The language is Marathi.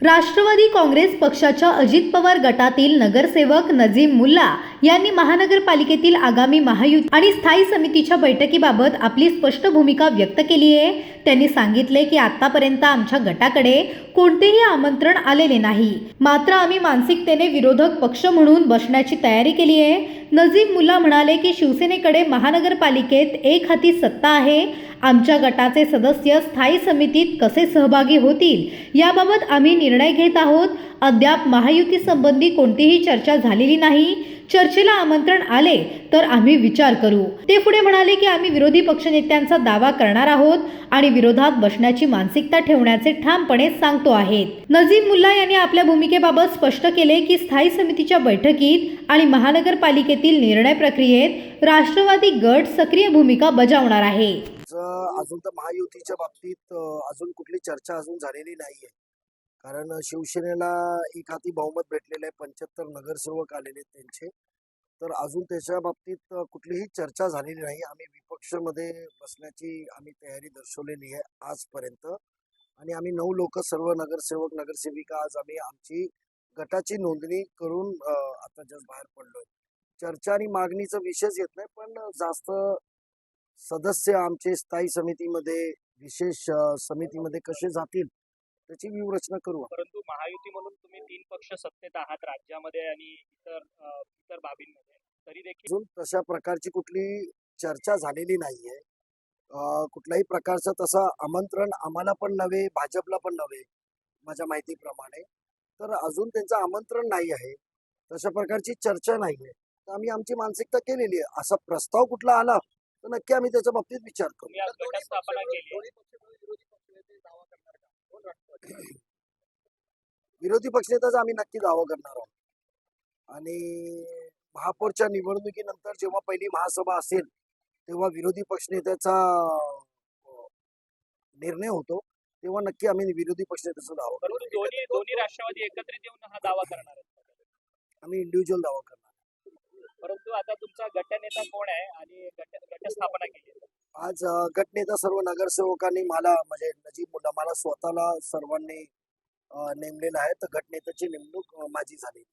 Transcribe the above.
राष्ट्रवादी काँग्रेस पक्षाच्या अजित पवार गटातील नगरसेवक नजीम मुल्ला यांनी महानगरपालिकेतील आगामी महायुती आणि स्थायी समितीच्या बैठकीबाबत आपली स्पष्ट भूमिका व्यक्त केली आहे। त्यांनी सांगितले की आतापर्यंत आमच्या गटाकडे कोणतेही आमंत्रण आलेले नाही, मात्र आम्ही मानसिकतेने विरोधक पक्ष म्हणून बसण्याची तयारी केली आहे। नजीम मुल्ला म्हणाले की शिवसेनेकडे महानगरपालिकेत एक हाती सत्ता आहे। आमच्या गटाचे सदस्य स्थायी समितीत कसे सहभागी होतील याबाबत आम्ही निर्णय घेत आहोत। अद्याप महायुती संबंधी कोणतीही चर्चा झालेली नाही। चर्चेला आमंत्रण आले तर आम्ही विचार करू। ते पुढे म्हणाले की आम्ही विरोधी पक्षनेत्यांचा दावा करणार आहोत आणि विरोधात बसण्याची मानसिकता ठेवण्याचे ठामपणे सांगतो आहेत। नजीम मुल्ला यांनी आपल्या भूमिकेबाबत स्पष्ट केले की स्थायी समितीच्या बैठकीत आणि महानगरपालिकेतील निर्णय प्रक्रियेत राष्ट्रवादी गट सक्रिय भूमिका बजावणार आहे। अजून तर महायुतीच्या बाबतीत अजून कुठली चर्चा अजून झालेली नाहीये, कारण शिवसेनेला एक हाती बहुमत भेटलेलं आहे, 75 नगरसेवक आलेले त्यांचे, तर अजून त्याच्या बाबतीत कुठलीही चर्चा झालेली नाही। आम्ही विपक्षमध्ये बसण्याची आम्ही तयारी दर्शवलेली आहे आजपर्यंत, आणि आम्ही 9 लोक सर्व नगरसेवक नगरसेविका आज आम्ही आमची गटाची नोंदणी करून आता जस्ट बाहेर पडलोय। चर्चा आणि मागणीचा विषयच येत नाही, पण जास्त सदस्य आमचे स्थायी समितीमध्ये विशेष समितीमध्ये कसे जातील त्याची व्यूहरचना करू। परंतु महायुती म्हणून तुम्ही 3 पक्ष सत्तेत आहात राज्यामध्ये आणि इतर बाबींमध्ये, तरी देखील अजून तशा प्रकारची कुठली चर्चा झालेली नाहीये। कुठल्याही प्रकारचं तसं आमंत्रण आम्हाला पण नव्हे, भाजपला पण नव्हे माझ्या माहितीप्रमाणे, तर अजून त्यांचं आमंत्रण नाही आहे, तशा प्रकारची चर्चा नाहीये। तर आम्ही आमची मानसिकता केलेली आहे। असा प्रस्ताव कुठला आला तर नक्की आम्ही त्याच्या बाबतीत विचार करू। तुम्ही आज गटस्थापना केली, विरोधी पक्षनेत्याचा आम्ही नक्की दावा करणार आहोत, आणि महापौरच्या निवडणुकीनंतर जेव्हा पहिली महासभा असेल तेव्हा विरोधी पक्षनेत्याचा निर्णय होतो, तेव्हा नक्की आम्ही विरोधी पक्षनेत्याचा दावा करू। परंतु दोन्ही राष्ट्रवादी एकत्रित येऊन हा दावा करणार आहेत, आम्ही इंडिव्हिज्युअल दावा करणार। परंतु आता तुमचा गटनेता कोण आहे आणि गटस्थापना केली? आज गटनेता सर्व नगरसेवकांनी मला, म्हणजे नजीम मुल्ला मला स्वतःला सर्वांनी नेमलेलं आहे, तर गटनेत्याची नेमणूक माझी झाली।